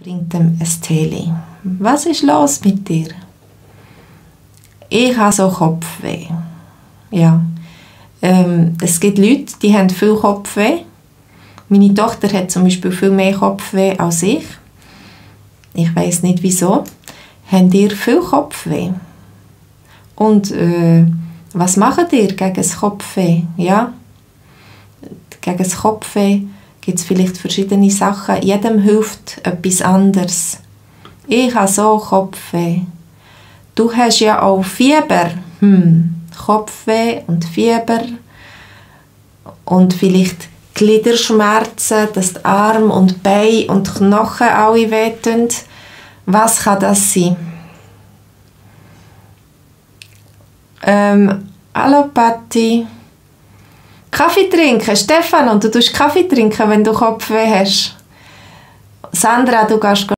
bringt ihm ein Tee. Was ist los mit dir? Ich habe so Kopfweh. Ja. Es gibt Leute, die haben viel Kopfweh. Meine Tochter hat zum Beispiel viel mehr Kopfweh als ich. Ich weiss nicht wieso. Habt ihr viel Kopfweh? Und was macht ihr gegen das Kopfweh? Ja? Gegen das Kopfweh gibt es vielleicht verschiedene Sachen. Jedem hilft etwas anderes. Ich habe so Kopfweh. Du hast ja auch Fieber. Kopfweh und Fieber. Und vielleicht Gliederschmerzen, dass die Arme und Beine und Knochen alle wehtun. Was kann das sein? Hallo Patti. Kaffee trinken, Stefan, und du tust Kaffee trinken, wenn du Kopfweh hast. Sandra, du gehst